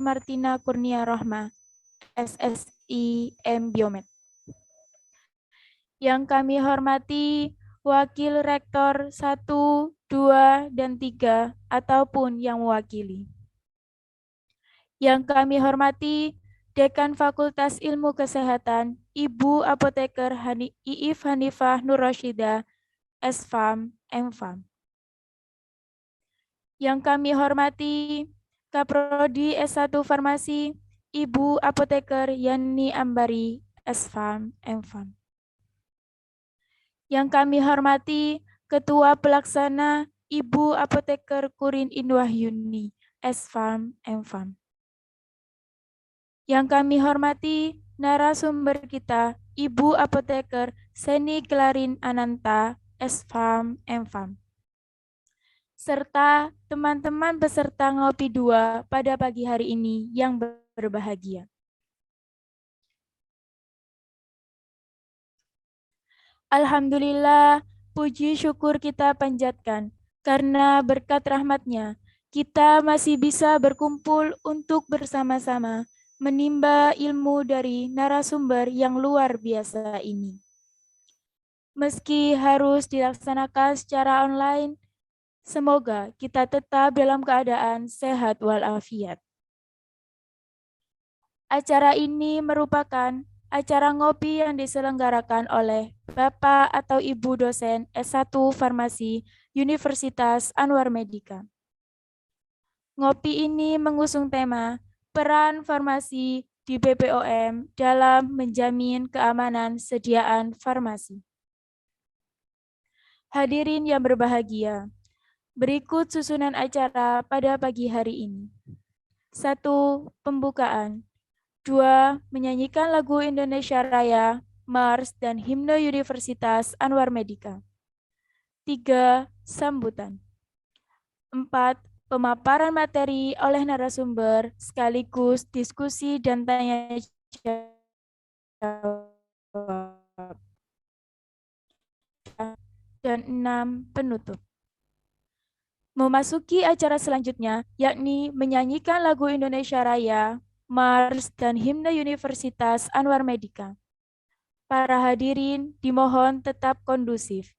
Martina Kurnia Rohma, SSI M Biomed. Yang kami hormati Wakil Rektor 1, 2, dan 3, ataupun yang mewakili. Yang kami hormati Dekan Fakultas Ilmu Kesehatan, Ibu Apoteker Iif Hanifah Nur Roshida, S.Pharm, M.Pharm. Yang kami hormati Kaprodi S1 Farmasi, Ibu Apoteker Yani Ambari, S.Pharm, M.Pharm. Yang kami hormati Ketua Pelaksana Ibu Apoteker Kurin Inwahyuni, S.Pharm, M.Pharm. Yang kami hormati narasumber kita, Ibu Apoteker Seni Klarin Ananta, S.Pharm, M.Pharm. Serta teman-teman peserta Ngopi 2 pada pagi hari ini yang berbahagia. Alhamdulillah, puji syukur kita panjatkan, karena berkat rahmat-Nya, kita masih bisa berkumpul untuk bersama-sama menimba ilmu dari narasumber yang luar biasa ini. Meski harus dilaksanakan secara online, semoga kita tetap dalam keadaan sehat walafiat. Acara ini merupakan acara ngopi yang diselenggarakan oleh Bapak atau Ibu dosen S1 Farmasi Universitas Anwar Medika. Ngopi ini mengusung tema peran farmasi di BPOM dalam menjamin keamanan sediaan farmasi. Hadirin yang berbahagia, berikut susunan acara pada pagi hari ini. 1. Pembukaan. 2. Menyanyikan lagu Indonesia Raya, Mars, dan Himne Universitas Anwar Medika. 3. Sambutan. 4. Pemaparan materi oleh narasumber, sekaligus diskusi dan tanya jawab. Dan 6. Penutup. Memasuki acara selanjutnya, yakni menyanyikan lagu Indonesia Raya, Mars, dan Himne Universitas Anwar Medika. Para hadirin dimohon tetap kondusif.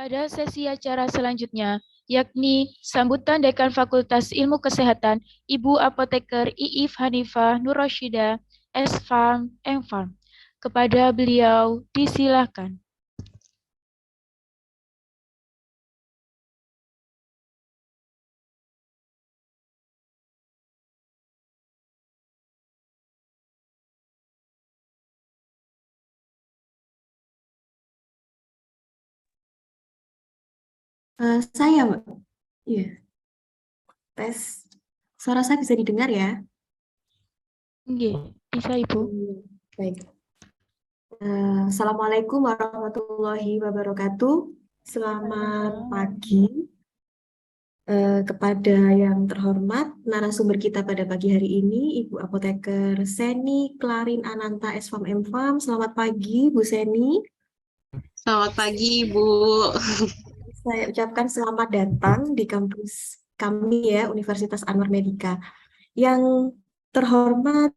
Pada sesi acara selanjutnya, yakni sambutan Dekan Fakultas Ilmu Kesehatan, Ibu Apoteker Iif Hanifah Nurrosyida, S.Farm, M.Farm. Kepada beliau, disilakan. Saya, Mbak. Iya, tes. Suara saya bisa didengar ya? Nggih, bisa Ibu. Baik. Assalamualaikum warahmatullahi wabarakatuh. Selamat pagi kepada yang terhormat narasumber kita pada pagi hari ini, Ibu Apoteker Seni Klarin Ananta S.Farm M.Farm. Selamat pagi, Bu Seni. Selamat pagi, Bu. Saya ucapkan selamat datang di kampus kami ya, Universitas Anwar Medika. Yang terhormat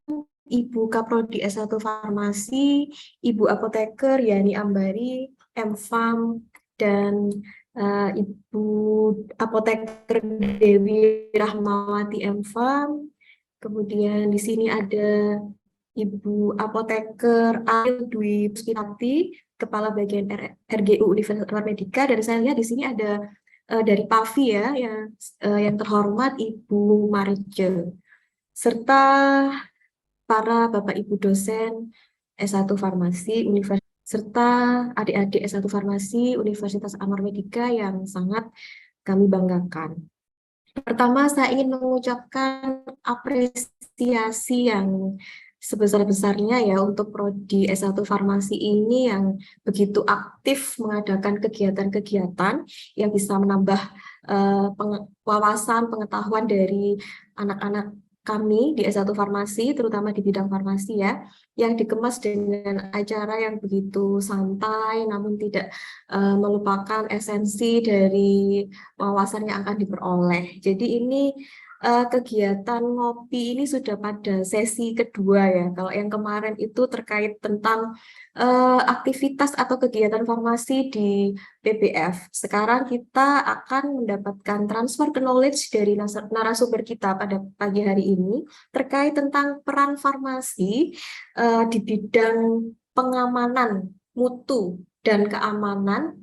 Ibu Kaprodi S1 Farmasi, Ibu Apoteker Yani Ambari, M.Farm, dan Ibu Apoteker Dewi Rahmawati M.Farm. Kemudian di sini ada Ibu Apoteker Ayu Dwi Puspitati, Kepala Bagian RGU Universitas Anwar Medika, dan saya lihat di sini ada dari PAVI ya, yang terhormat Ibu Marice, serta para Bapak Ibu dosen S1 Farmasi serta adik-adik S1 Farmasi Universitas Anwar Medika yang sangat kami banggakan. Pertama, saya ingin mengucapkan apresiasi yang sebesar-besarnya ya untuk Prodi S1 Farmasi ini yang begitu aktif mengadakan kegiatan-kegiatan yang bisa menambah wawasan, pengetahuan dari anak-anak kami di S1 Farmasi, terutama di bidang farmasi ya, yang dikemas dengan acara yang begitu santai, namun tidak melupakan esensi dari wawasan yang akan diperoleh. Jadi ini kegiatan ngopi ini sudah pada sesi kedua ya. Kalau yang kemarin itu terkait tentang aktivitas atau kegiatan farmasi di PBF. Sekarang kita akan mendapatkan transfer knowledge dari narasumber kita pada pagi hari ini terkait tentang peran farmasi di bidang pengamanan mutu dan keamanan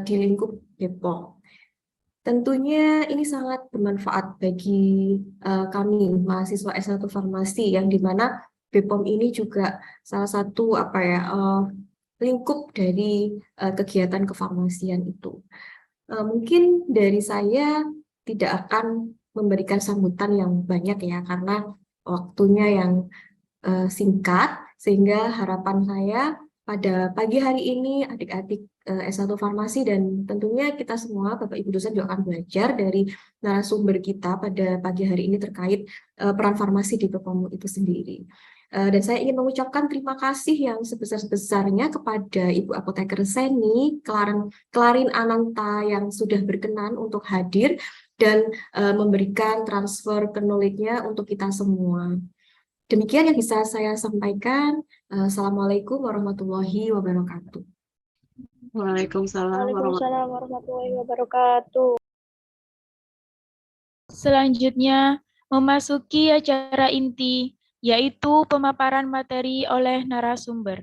di lingkup BPOM. Tentunya ini sangat bermanfaat bagi kami mahasiswa S1 Farmasi yang dimana BPOM ini juga salah satu lingkup dari kegiatan kefarmasian itu. Mungkin dari saya tidak akan memberikan sambutan yang banyak ya karena waktunya yang singkat, sehingga harapan saya pada pagi hari ini adik-adik S1 Farmasi dan tentunya kita semua Bapak Ibu dosen juga akan belajar dari narasumber kita pada pagi hari ini terkait peran farmasi di BPOM itu sendiri. Dan saya ingin mengucapkan terima kasih yang sebesar-besarnya kepada Ibu Apoteker Seni Klarin Ananta yang sudah berkenan untuk hadir dan memberikan transfer knowledge-nya untuk kita semua. Demikian yang bisa saya sampaikan. Assalamualaikum warahmatullahi wabarakatuh. Waalaikumsalam warahmatullahi wabarakatuh. Selanjutnya, memasuki acara inti, yaitu pemaparan materi oleh narasumber.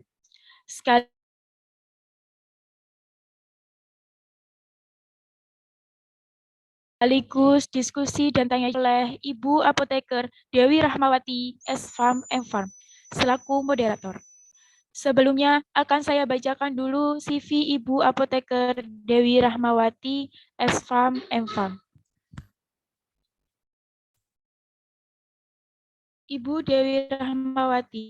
Sekali sekaligus diskusi dan tanya oleh Ibu Apoteker Dewi Rahmawati, S.Farm, M.Farm, selaku moderator. Sebelumnya akan saya bacakan dulu CV Ibu Apoteker Dewi Rahmawati, S.Farm, M.Farm. Ibu Dewi Rahmawati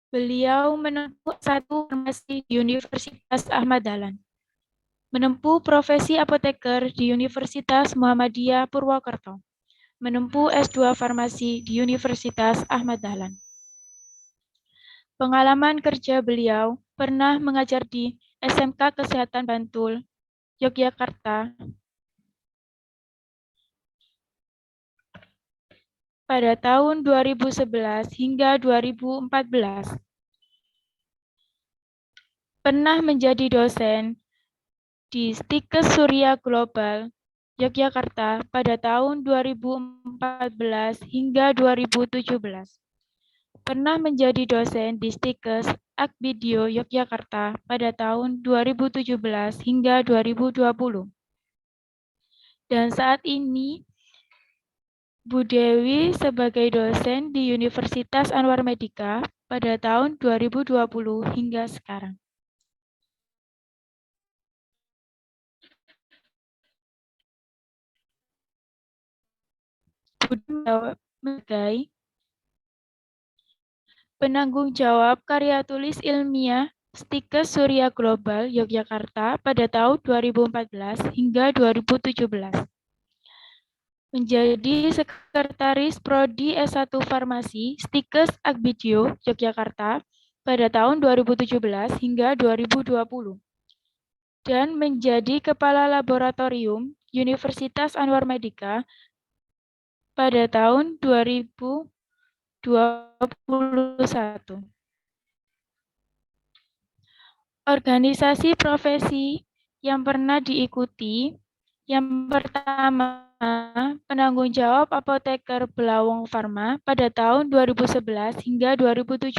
beliau menempuh satu farmasi di Universitas Ahmad Dahlan. Menempuh profesi apoteker di Universitas Muhammadiyah Purwokerto. Menempuh S2 Farmasi di Universitas Ahmad Dahlan. Pengalaman kerja beliau pernah mengajar di SMK Kesehatan Bantul, Yogyakarta, pada tahun 2011 hingga 2014. Pernah menjadi dosen di Stikes Surya Global, Yogyakarta pada tahun 2014 hingga 2017. Pernah menjadi dosen di Stikes Akbidio Yogyakarta pada tahun 2017 hingga 2020. Dan saat ini, Bu Dewi sebagai dosen di Universitas Anwar Medika pada tahun 2020 hingga sekarang. Bu Dewi sebagai penanggung jawab karya tulis ilmiah Stikes Surya Global Yogyakarta pada tahun 2014 hingga 2017. Menjadi Sekretaris Prodi S1 Farmasi Stikes Akbidio Yogyakarta pada tahun 2017 hingga 2020. Dan menjadi Kepala Laboratorium Universitas Anwar Medika pada tahun 2021. Organisasi profesi yang pernah diikuti, yang pertama, penanggung jawab apoteker Belawong Pharma pada tahun 2011 hingga 2017.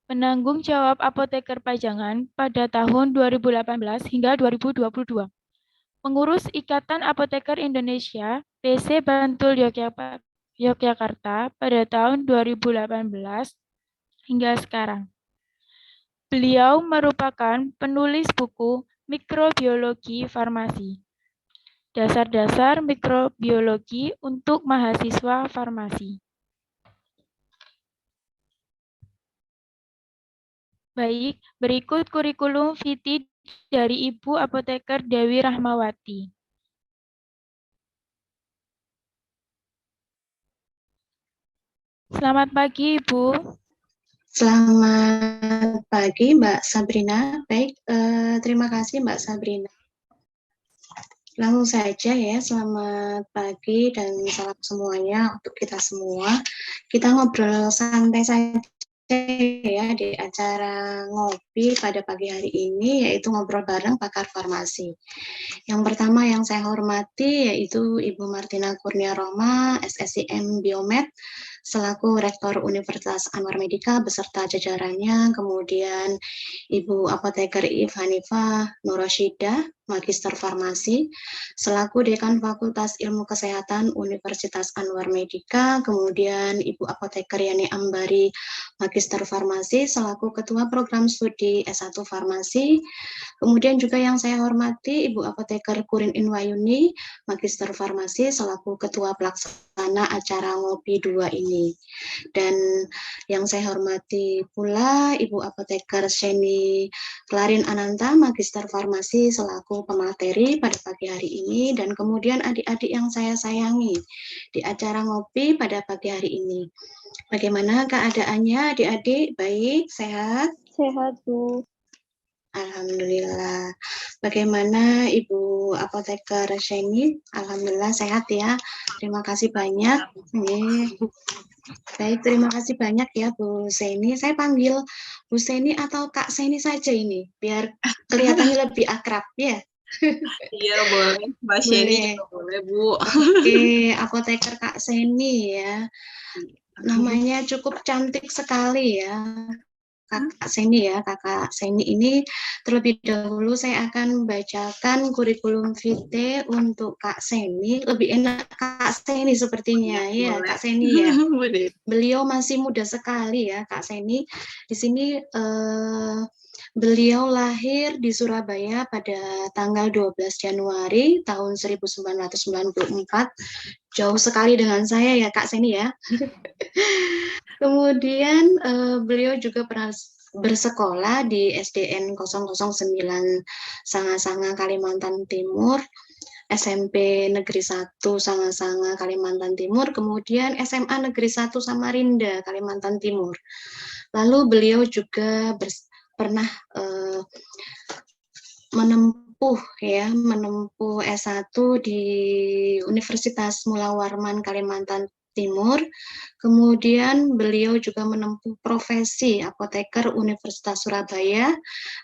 Penanggung jawab apoteker Pajangan pada tahun 2018 hingga 2022. Pengurus Ikatan Apoteker Indonesia, PC Bantul Yogyakarta pada tahun 2018 hingga sekarang. Beliau merupakan penulis buku Mikrobiologi Farmasi. Dasar-dasar mikrobiologi untuk mahasiswa farmasi. Baik, berikut kurikulum vitae dari Ibu Apoteker Dewi Rahmawati. Selamat pagi, Ibu. Selamat pagi, Mbak Sabrina. Baik, terima kasih Mbak Sabrina. Langsung saja ya, selamat pagi dan salam semuanya untuk kita semua. Kita ngobrol santai saja ya di acara ngopi pada pagi hari ini, yaitu ngobrol bareng pakar farmasi. Yang pertama yang saya hormati yaitu Ibu Martina Kurnia Roma, SSIM Biomed, selaku Rektor Universitas Anwar Medika beserta jajarannya, kemudian Ibu Apoteker Hanifah Nurrosyida, Magister Farmasi, selaku Dekan Fakultas Ilmu Kesehatan Universitas Anwar Medika, kemudian Ibu Apoteker Yani Ambari, Magister Farmasi, selaku Ketua Program Studi S1 Farmasi, kemudian juga yang saya hormati Ibu Apoteker Kurin Inwayuni, Magister Farmasi, selaku Ketua Pelaksana acara Ngopi 2 ini. Dan yang saya hormati pula Ibu Apoteker Sheni Klarin Ananta, Magister Farmasi, selaku pemateri pada pagi hari ini, dan kemudian adik-adik yang saya sayangi di acara ngopi pada pagi hari ini. Bagaimana keadaannya adik-adik? Baik, sehat? Sehat, Bu. Alhamdulillah. Bagaimana Ibu Apoteker Sheni? Alhamdulillah sehat ya. Terima kasih banyak. Baik, terima kasih banyak ya Bu Seni. Saya panggil Bu Seni atau Kak Seni saja ini, biar kelihatannya lebih akrab ya. Iya, boleh. Mbak Sheni juga boleh, Bu. Oke, Apoteker Kak Seni ya. Namanya cukup cantik sekali ya. Kakak Seni ya. Kakak Seni ini terlebih dahulu saya akan bacakan kurikulum vitae untuk Kak Seni. Lebih enak Kak Seni sepertinya ya, Boleh. Kak Seni ya. Boleh. Beliau masih muda sekali ya, Kak Seni. Di sini beliau lahir di Surabaya pada tanggal 12 Januari tahun 1994. Jauh sekali dengan saya ya, Kak Seni ya. Kemudian beliau juga pernah bersekolah di SDN 009 Sanga-Sanga, Kalimantan Timur. SMP Negeri 1 Sanga-Sanga, Kalimantan Timur, kemudian SMA Negeri 1 Samarinda, Kalimantan Timur. Lalu beliau juga pernah menempuh S1 di Universitas Mula Warman, Kalimantan Timur. Kemudian beliau juga menempuh profesi apoteker Universitas Surabaya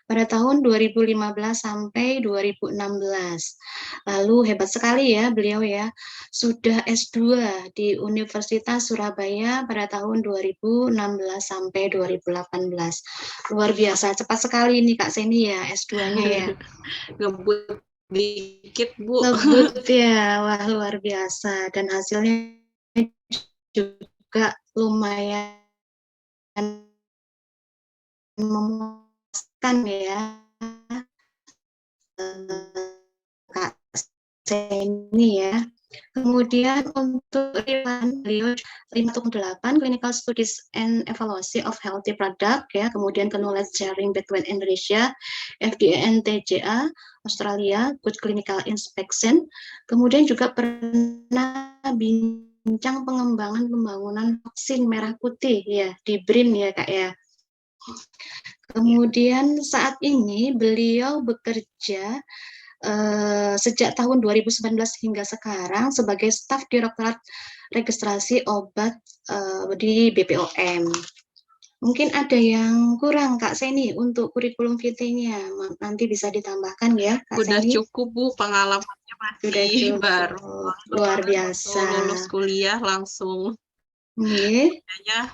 pada tahun 2015 sampai 2016. Lalu hebat sekali ya beliau ya, sudah S2 di Universitas Surabaya pada tahun 2016 sampai 2018. Luar biasa, cepat sekali ini Kak Seni ya S2-nya ya. Ngebut dikit, Bu. Ngebut ya, wah luar biasa. Dan hasilnya juga lumayan memuaskan ya, Kak Seni ya. Kemudian untuk beliau 5.8 Clinical Studies and Evaluation of Healthy Product ya, kemudian ke Knowledge Sharing Between Indonesia, FDA and TGA, Australia, Good Clinical Inspection. Kemudian juga pernah bincang pengembangan pembangunan vaksin merah putih ya di BRIN ya Kak ya. Kemudian saat ini beliau bekerja sejak tahun 2019 hingga sekarang sebagai staf Direktorat Registrasi Obat di BPOM. Mungkin ada yang kurang Kak Seni untuk kurikulum vitae-nya, nanti bisa ditambahkan ya Kak Udah Seni. cukup, Bu, pengalamannya Sudah masih cukup, baru. luar biasa. Lulus kuliah langsung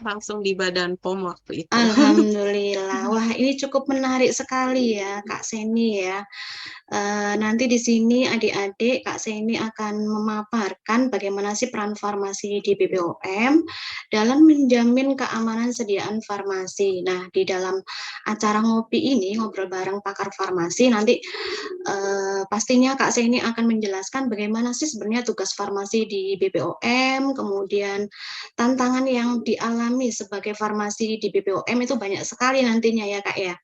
langsung di Badan POM waktu itu. Alhamdulillah. Wah, ini cukup menarik sekali ya Kak Seni ya. Nanti di sini adik-adik Kak Seni akan memaparkan bagaimana sih peran farmasi di BPOM dalam menjamin keamanan sediaan farmasi. Nah, di dalam acara ngopi ini, ngobrol bareng pakar farmasi, nanti pastinya Kak Seni akan menjelaskan bagaimana sih sebenarnya tugas farmasi di BPOM, kemudian tantangan yang dialami sebagai farmasi di BPOM itu banyak sekali nantinya ya Kak ya.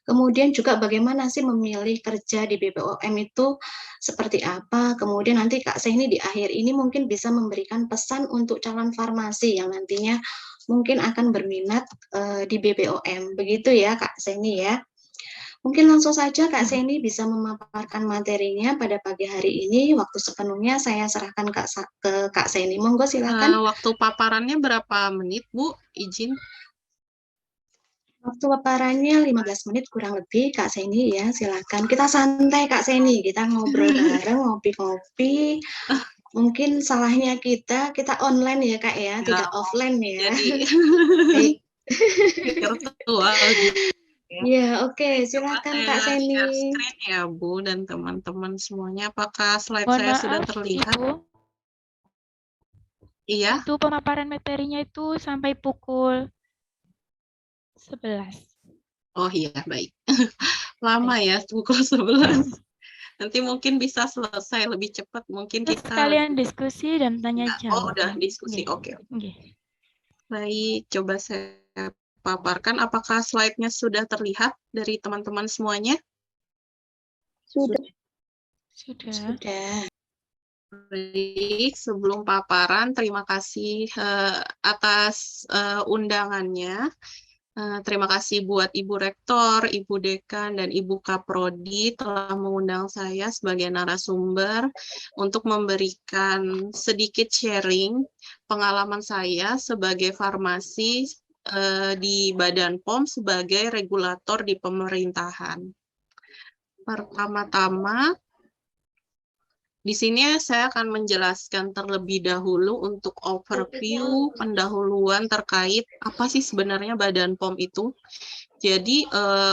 Kemudian juga bagaimana sih memilih kerja di BPOM itu seperti apa. Kemudian nanti Kak Seni di akhir ini mungkin bisa memberikan pesan untuk calon farmasi yang nantinya mungkin akan berminat di BPOM. Begitu ya Kak Seni ya. Mungkin langsung saja Kak Seni bisa memaparkan materinya pada pagi hari ini. Waktu sepenuhnya saya serahkan ke Kak Seni. Monggo silakan. Waktu paparannya berapa menit, Bu? Izin. Waktu paparannya 15 menit kurang lebih Kak Seni ya, silakan. Kita santai Kak Seni, kita ngobrol bareng, ngopi-ngopi. Mungkin salahnya kita online ya Kak ya, tidak offline ya. Jadi virtual gitu. Ya, oke, silakan Kak Seni. Share screen ya Bu dan teman-teman semuanya. Apakah slide Mohon saya maaf, sudah terlihat? Ibu. Iya. Itu pemaparan materinya itu sampai pukul 11. Oh iya, baik. Lama ya, pukul 11. Nanti mungkin bisa selesai lebih cepat. Mungkin Terus kita sekalian diskusi dan tanya Oh, jawab. udah diskusi. Oke. Baik, coba saya paparkan. Apakah slide-nya sudah terlihat dari teman-teman semuanya? Sudah. Baik, sebelum paparan, terima kasih atas undangannya. Terima kasih buat Ibu Rektor, Ibu Dekan, dan Ibu Kaprodi telah mengundang saya sebagai narasumber untuk memberikan sedikit sharing pengalaman saya sebagai farmasi di Badan POM sebagai regulator di pemerintahan. Pertama-tama, Di sini saya akan menjelaskan terlebih dahulu untuk overview pendahuluan terkait apa sih sebenarnya Badan POM itu. Jadi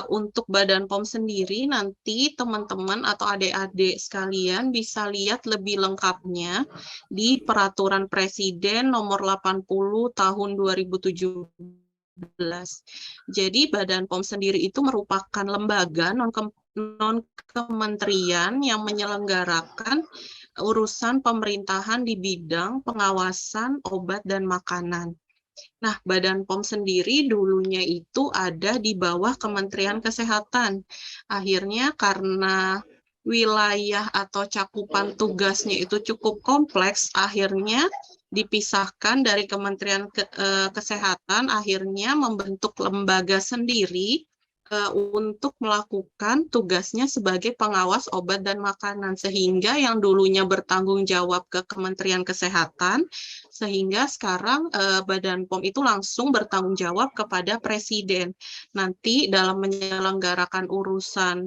untuk Badan POM sendiri nanti teman-teman atau adik-adik sekalian bisa lihat lebih lengkapnya di Peraturan Presiden Nomor 80 Tahun 2017. Jadi Badan POM sendiri itu merupakan lembaga non-kementerian yang menyelenggarakan urusan pemerintahan di bidang pengawasan obat dan makanan. Nah, Badan POM sendiri dulunya itu ada di bawah Kementerian Kesehatan. Akhirnya karena wilayah atau cakupan tugasnya itu cukup kompleks, akhirnya dipisahkan dari Kementerian Kesehatan, akhirnya membentuk lembaga sendiri untuk melakukan tugasnya sebagai pengawas obat dan makanan, sehingga yang dulunya bertanggung jawab ke Kementerian Kesehatan, sehingga sekarang Badan POM itu langsung bertanggung jawab kepada Presiden. Nanti dalam menyelenggarakan urusan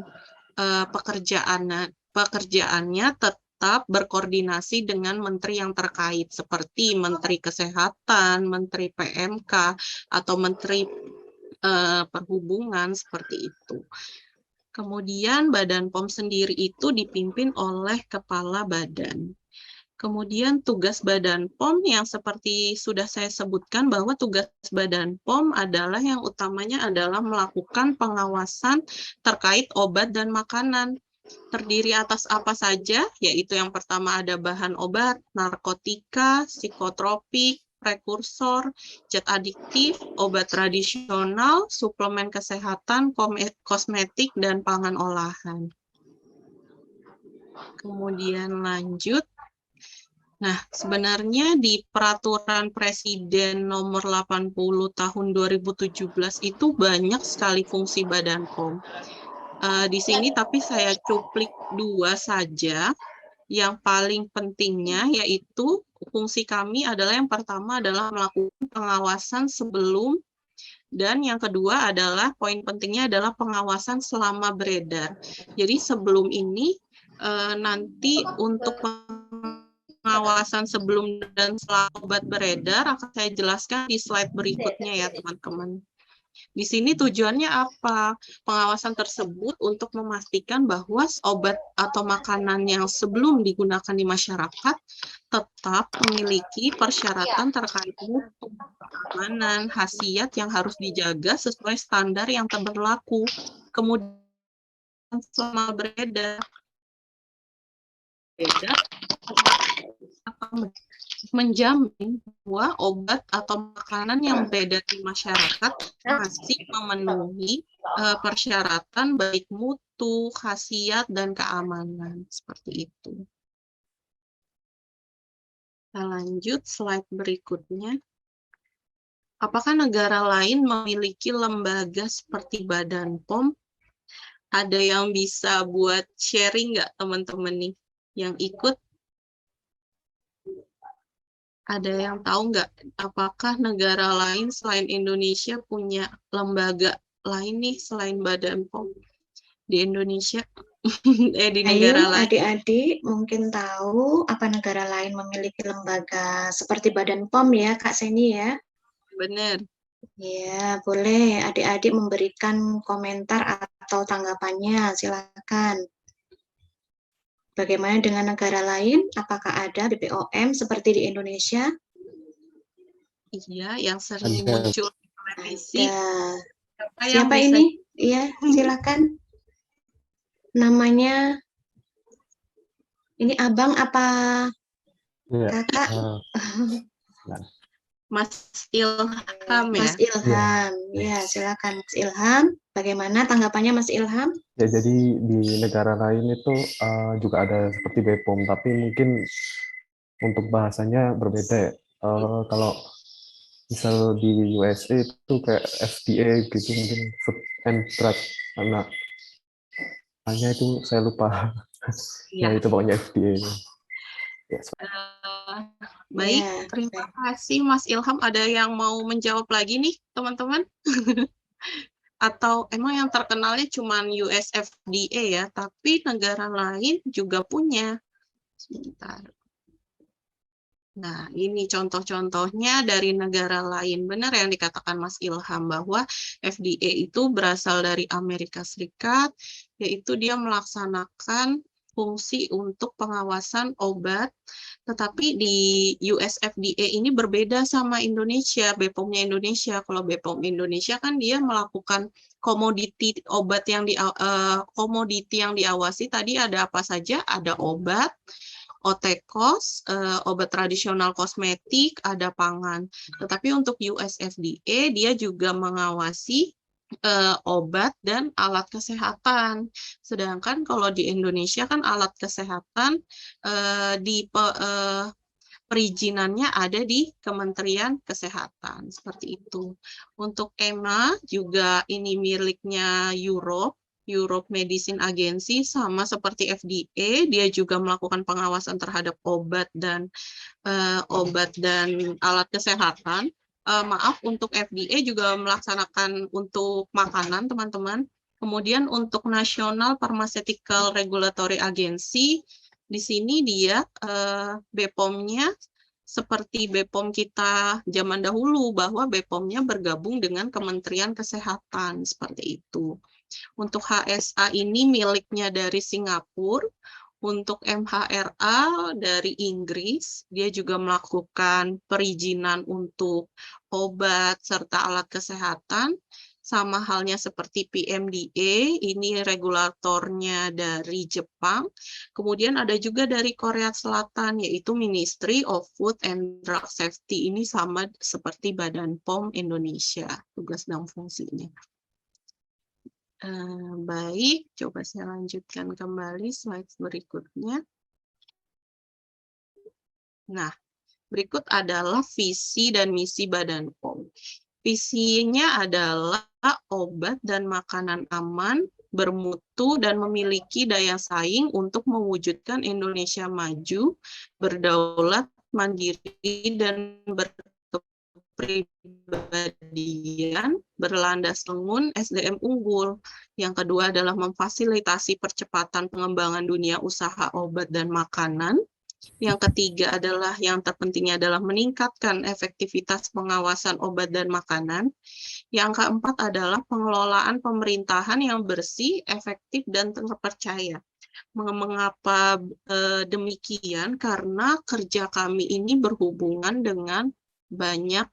pekerjaannya tetap berkoordinasi dengan menteri yang terkait, seperti Menteri Kesehatan, Menteri PMK, atau Menteri Perhubungan, seperti itu. Kemudian Badan POM sendiri itu dipimpin oleh Kepala Badan. Kemudian tugas Badan POM yang seperti sudah saya sebutkan bahwa tugas Badan POM adalah yang utamanya adalah melakukan pengawasan terkait obat dan makanan. Terdiri atas apa saja? Yaitu yang pertama ada bahan obat, narkotika, psikotropik, prekursor, zat adiktif, obat tradisional, suplemen kesehatan, kosmetik, dan pangan olahan. Kemudian lanjut. Nah, sebenarnya di Peraturan Presiden Nomor 80 Tahun 2017 itu banyak sekali fungsi Badan POM. Di sini tapi saya cuplik 2 saja. Yang paling pentingnya yaitu fungsi kami adalah yang pertama adalah melakukan pengawasan sebelum, dan yang kedua adalah poin pentingnya adalah pengawasan selama beredar. Jadi sebelum ini nanti untuk pengawasan sebelum dan setelah obat beredar akan saya jelaskan di slide berikutnya ya teman-teman. Di sini tujuannya apa? Pengawasan tersebut untuk memastikan bahwa obat atau makanan yang sebelum digunakan di masyarakat tetap memiliki persyaratan terkait mutu, keamanan, khasiat yang harus dijaga sesuai standar yang berlaku. Kemudian selama beredar menjamin bahwa obat atau makanan yang beredar di masyarakat masih memenuhi persyaratan baik mutu, khasiat, dan keamanan. Seperti itu. Kita lanjut slide berikutnya. Apakah negara lain memiliki lembaga seperti Badan POM? Ada yang bisa buat sharing nggak teman-teman nih yang ikut? Ada yang tahu nggak apakah negara lain selain Indonesia punya lembaga lain nih selain Badan POM di Indonesia? Di negara lain. Adik-adik mungkin tahu apa negara lain memiliki lembaga seperti Badan POM ya, Kak Seni ya? Benar. Ya, boleh adik-adik memberikan komentar atau tanggapannya, silakan. Bagaimana dengan negara lain? Apakah ada BPOM seperti di Indonesia? Iya, yang sering muncul di televisi. Siapa ini? Iya, silakan. Namanya, ini abang apa kakak? Mas Ilham ya? Mas Ilham, ya silakan Mas Ilham. Bagaimana tanggapannya Mas Ilham? Ya, jadi di negara lain itu juga ada seperti BPOM, tapi mungkin untuk bahasanya berbeda ya. Kalau misal di USA itu kayak FDA gitu, mungkin Food and Drug, karena hanya itu saya lupa. Ya, itu pokoknya FDA. Ya, baik, terima kasih Mas Ilham. Ada yang mau menjawab lagi nih teman-teman? Atau emang yang terkenalnya cuma US FDA ya, tapi negara lain juga punya. Sebentar. Nah, ini contoh-contohnya dari negara lain. Benar yang dikatakan Mas Ilham bahwa FDA itu berasal dari Amerika Serikat, yaitu dia melaksanakan fungsi untuk pengawasan obat, tetapi di US FDA ini berbeda sama Indonesia, BPOM-nya Indonesia. Kalau BPOM Indonesia kan dia melakukan komoditi obat yang komoditi yang diawasi tadi ada apa saja? Ada obat, OTKOS, obat tradisional kosmetik, ada pangan. Tetapi untuk US FDA dia juga mengawasi obat dan alat kesehatan. Sedangkan kalau di Indonesia kan alat kesehatan perizinannya ada di Kementerian Kesehatan, seperti itu. Untuk EMA juga ini miliknya Europe Medicine Agency, sama seperti FDA, dia juga melakukan pengawasan terhadap obat dan alat kesehatan. Maaf, untuk FDA juga melaksanakan untuk makanan, teman-teman. Kemudian untuk National Pharmaceutical Regulatory Agency, di sini dia BPOM-nya seperti BPOM kita zaman dahulu, bahwa BPOM-nya bergabung dengan Kementerian Kesehatan, seperti itu. Untuk HSA ini miliknya dari Singapura. Untuk MHRA dari Inggris, dia juga melakukan perizinan untuk obat serta alat kesehatan. Sama halnya seperti PMDA, ini regulatornya dari Jepang. Kemudian ada juga dari Korea Selatan, yaitu Ministry of Food and Drug Safety. Ini sama seperti Badan POM Indonesia, tugas dan fungsinya. Baik, coba saya lanjutkan kembali slide berikutnya. Nah, berikut adalah visi dan misi Badan POM. Visinya adalah obat dan makanan aman, bermutu, dan memiliki daya saing untuk mewujudkan Indonesia maju, berdaulat, mandiri, dan berkepribadian, berlandas lengun, SDM unggul. Yang kedua adalah memfasilitasi percepatan pengembangan dunia usaha obat dan makanan. Yang ketiga adalah, yang terpentingnya adalah meningkatkan efektivitas pengawasan obat dan makanan. Yang keempat adalah pengelolaan pemerintahan yang bersih, efektif, dan terpercaya. Mengapa demikian? Karena kerja kami ini berhubungan dengan banyak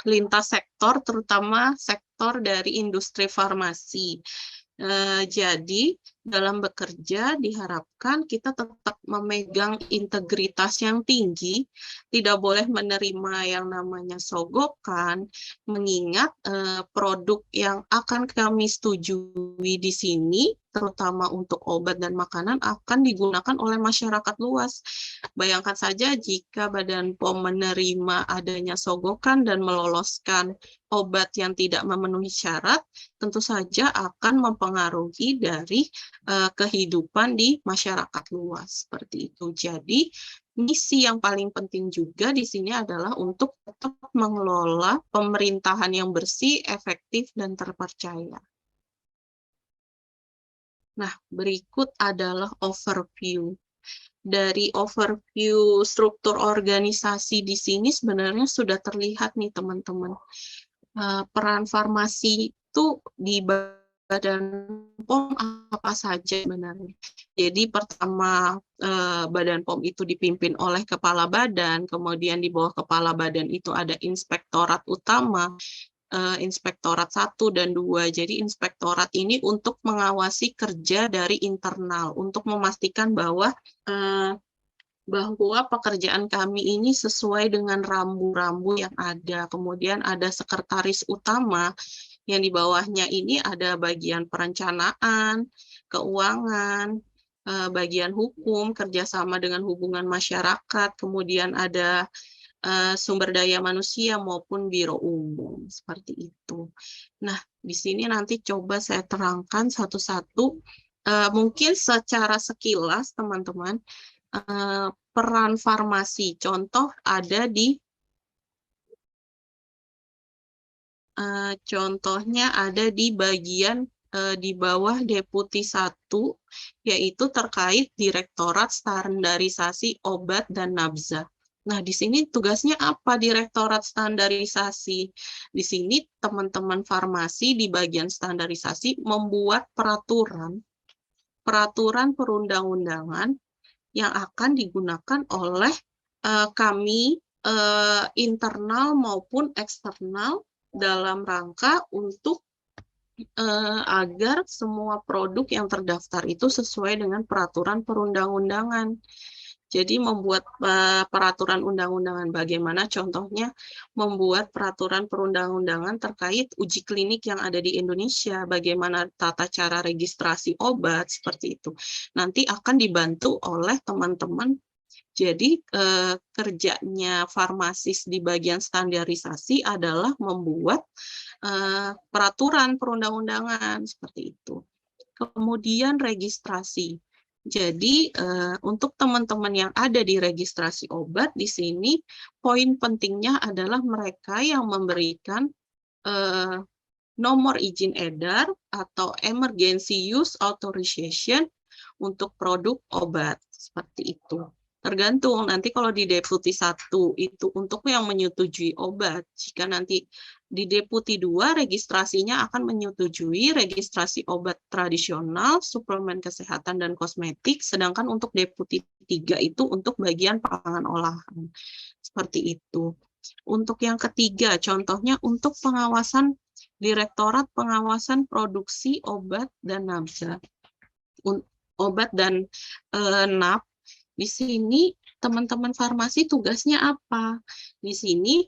lintas sektor, terutama sektor dari industri farmasi. Jadi dalam bekerja diharapkan kita tetap memegang integritas yang tinggi, tidak boleh menerima yang namanya sogokan, mengingat produk yang akan kami setujui di sini, terutama untuk obat dan makanan, akan digunakan oleh masyarakat luas. Bayangkan saja jika Badan POM menerima adanya sogokan dan meloloskan obat yang tidak memenuhi syarat, tentu saja akan mempengaruhi dari kehidupan di masyarakat luas, seperti itu. Jadi misi yang paling penting juga di sini adalah untuk tetap mengelola pemerintahan yang bersih, efektif, dan terpercaya. Nah, berikut adalah overview. Dari overview struktur organisasi di sini sebenarnya sudah terlihat nih teman-teman. Peran farmasi itu di Badan POM apa saja sebenarnya. Jadi pertama Badan POM itu dipimpin oleh kepala badan, kemudian di bawah kepala badan itu ada inspektorat utama, inspektorat 1 dan 2. Jadi inspektorat ini untuk mengawasi kerja dari internal, untuk memastikan bahwa pekerjaan kami ini sesuai dengan rambu-rambu yang ada. Kemudian ada sekretaris utama, yang di bawahnya ini ada bagian perencanaan, keuangan, bagian hukum, kerjasama dengan hubungan masyarakat, kemudian ada sumber daya manusia maupun biro umum, seperti itu. Nah, di sini nanti coba saya terangkan satu-satu, mungkin secara sekilas teman-teman, peran farmasi. Contoh ada di contohnya ada di bagian di bawah Deputi 1, yaitu terkait Direktorat Standarisasi Obat dan Nabza. Nah, di sini tugasnya apa Direktorat Standarisasi? Di sini teman-teman farmasi di bagian standarisasi membuat peraturan perundang-undangan yang akan digunakan oleh kami internal maupun eksternal dalam rangka untuk agar semua produk yang terdaftar itu sesuai dengan peraturan perundang-undangan. Jadi membuat peraturan undang-undangan, bagaimana contohnya membuat peraturan perundang-undangan terkait uji klinik yang ada di Indonesia, bagaimana tata cara registrasi obat, seperti itu. Nanti akan dibantu oleh teman-teman. Jadi kerjanya farmasis di bagian standarisasi adalah membuat peraturan perundang-undangan seperti itu. Kemudian registrasi. Jadi untuk teman-teman yang ada di registrasi obat di sini poin pentingnya adalah mereka yang memberikan nomor izin edar atau emergency use authorization untuk produk obat seperti itu. Tergantung nanti kalau di Deputi 1 itu untuk yang menyetujui obat. Jika nanti di Deputi 2 registrasinya akan menyetujui registrasi obat tradisional, suplemen kesehatan dan kosmetik, sedangkan untuk Deputi 3 itu untuk bagian pangan olahan. Seperti itu. Untuk yang ketiga, contohnya untuk pengawasan Direktorat Pengawasan Produksi Obat dan Nabza. Obat dan NAP. Di sini teman-teman farmasi tugasnya apa? Di sini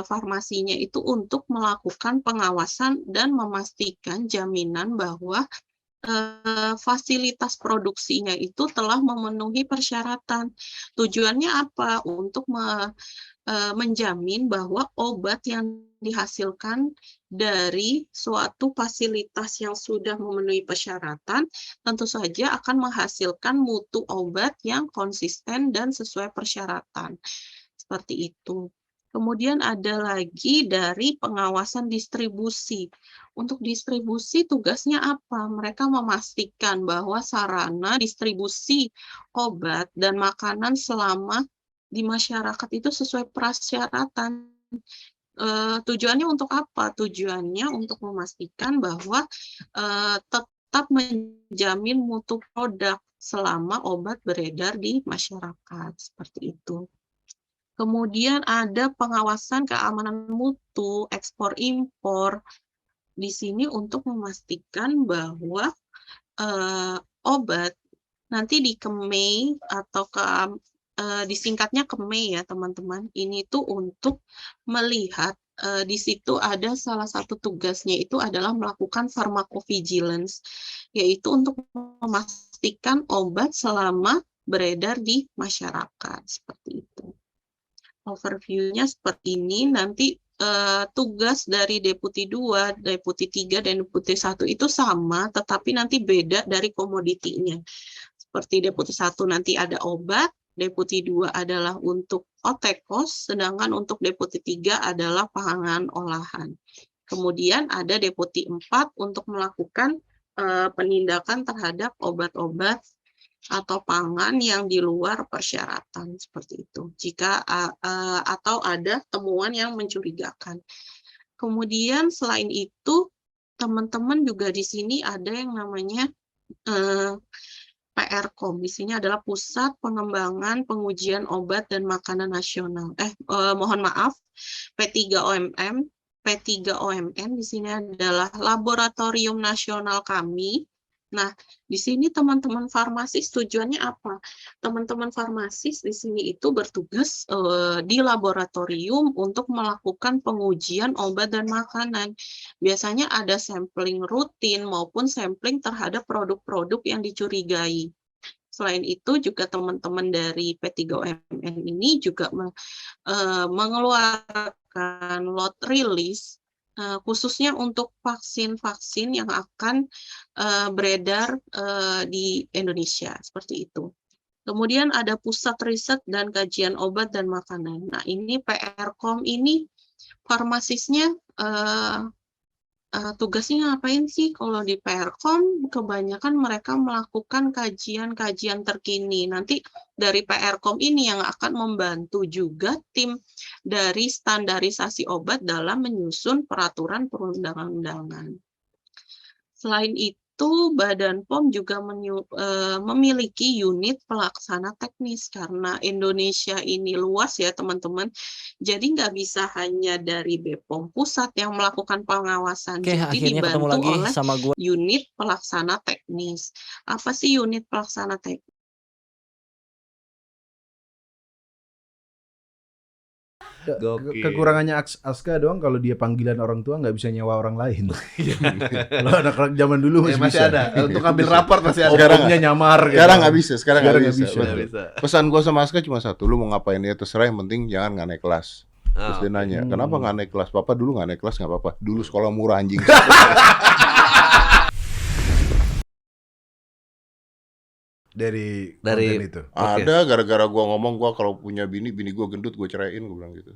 farmasinya itu untuk melakukan pengawasan dan memastikan jaminan bahwa fasilitas produksinya itu telah memenuhi persyaratan. Tujuannya apa? Untuk menjamin bahwa obat yang dihasilkan dari suatu fasilitas yang sudah memenuhi persyaratan tentu saja akan menghasilkan mutu obat yang konsisten dan sesuai persyaratan. Seperti itu. Kemudian ada lagi dari pengawasan distribusi. Untuk distribusi tugasnya apa? Mereka memastikan bahwa sarana distribusi obat dan makanan selama di masyarakat itu sesuai persyaratan. Tujuannya untuk apa? Tujuannya untuk memastikan bahwa tetap menjamin mutu produk selama obat beredar di masyarakat. Seperti itu. Kemudian ada pengawasan keamanan mutu, ekspor-impor. Di sini untuk memastikan bahwa obat nanti di KEMEI atau disingkatnya KEMEI ya teman-teman. Ini tuh untuk melihat di situ ada salah satu tugasnya itu adalah melakukan pharmacovigilance, yaitu untuk memastikan obat selama beredar di masyarakat. Seperti itu. Overview-nya seperti ini, nanti tugas dari Deputi 2, Deputi 3, dan Deputi 1 itu sama, tetapi nanti beda dari komoditinya. Seperti Deputi 1 nanti ada obat, Deputi 2 adalah untuk otekos, sedangkan untuk Deputi 3 adalah pangan olahan. Kemudian ada Deputi 4 untuk melakukan penindakan terhadap obat-obat atau pangan yang di luar persyaratan seperti itu. Jika atau ada temuan yang mencurigakan. Kemudian selain itu, teman-teman juga di sini ada yang namanya PRCOM. Di sini adalah Pusat Pengembangan Pengujian Obat dan Makanan Nasional. Mohon maaf, P3OMM. P3OMN di sini adalah Laboratorium Nasional kami. Nah, di sini teman-teman farmasis tujuannya apa? Teman-teman farmasis di sini itu bertugas di laboratorium untuk melakukan pengujian obat dan makanan. Biasanya ada sampling rutin maupun sampling terhadap produk-produk yang dicurigai. Selain itu juga teman-teman dari P3OMN ini juga mengeluarkan lot release khususnya untuk vaksin-vaksin yang akan beredar di Indonesia, seperti itu. Kemudian ada Pusat Riset dan Kajian Obat dan Makanan. Nah, ini PRCOM ini farmasisnya tugasnya ngapain sih? Kalau di PRKOM kebanyakan mereka melakukan kajian-kajian terkini. Nanti dari PRKOM ini yang akan membantu juga tim dari standarisasi obat dalam menyusun peraturan perundang-undangan. Selain itu, Badan POM juga memiliki unit pelaksana teknis karena Indonesia ini luas ya teman-teman. Jadi nggak bisa hanya dari BPOM pusat yang melakukan pengawasan. Oke, Jadi akhirnya ketemu dibantu lagi oleh sama gue. unit pelaksana teknis. Apa sih unit pelaksana teknis? Gokil. Kekurangannya Aska doang kalau dia panggilan orang tua nggak bisa nyewa orang lain. Kalau anak-anak zaman dulu masih masih bisa. ada. Untuk ambil raport masih ada. Om-omnya nyamar. gitu. Sekarang nggak bisa, sekarang nggak nggak bisa. bisa. Betul. Bisa. Pesan gua sama Aska cuma satu, lu mau ngapain ya terserah, yang penting jangan nggak naik kelas. Terus dia Ah, nanya, kenapa nggak naik kelas? Papa dulu nggak naik kelas nggak apa-apa. Dulu sekolah murah anjing. Dari Dari- konten itu. Oke. Ada gara-gara gua ngomong gua kalau punya bini gua gendut gua ceraiin, gua bilang gitu.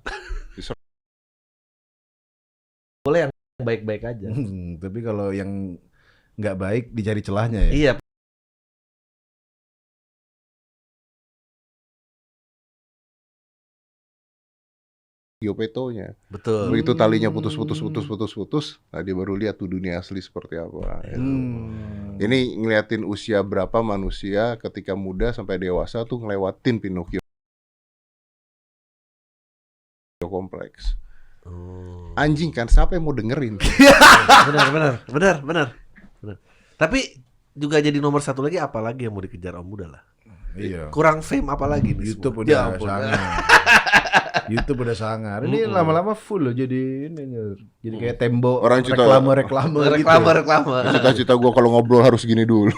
boleh yang baik-baik aja. Tapi kalau yang nggak baik dicari celahnya ya. Iya. Geopetonya. Betul. Begitu talinya putus, nah dia baru lihat tuh dunia asli seperti apa. gitu. Ini ngeliatin usia berapa manusia ketika muda sampai dewasa tuh ngelewatin Pinocchio kompleks. Anjing kan, siapa yang mau dengerin? Benar. Tapi juga jadi nomor satu lagi, apalagi yang mau dikejar Om Buddha lah. Iya. Kurang fame apalagi nih YouTube semua. Ya udah ampun. sangar. YouTube udah sangar. Ini lama-lama full loh jadi ini. Jadi kayak tembok Orang cerita- reklame gitu. Reklame. Cita-cita gua kalau ngobrol harus gini dulu.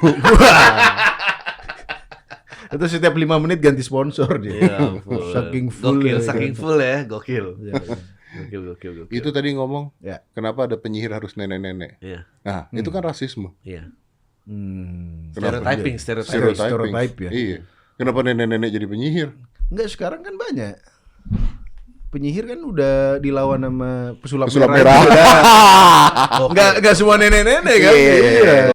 Itu setiap 5 menit ganti sponsor dia. Ya ampun. Saking full. Gokil, ya, saking kan. full ya, gokil. Iya, iya. Gokil. Itu tadi ngomong, Ya. kenapa ada penyihir harus nenek-nenek? Iya. Nah, itu kan rasisme. Iya. Kenapa? Stereotyping. Stereotype ya. Iya. Kenapa nenek-nenek jadi penyihir? Enggak, sekarang kan banyak. Penyihir kan udah dilawan sama pesulap Pesulap merah. merah. Enggak semua nenek-nenek kan. Iya. Iya.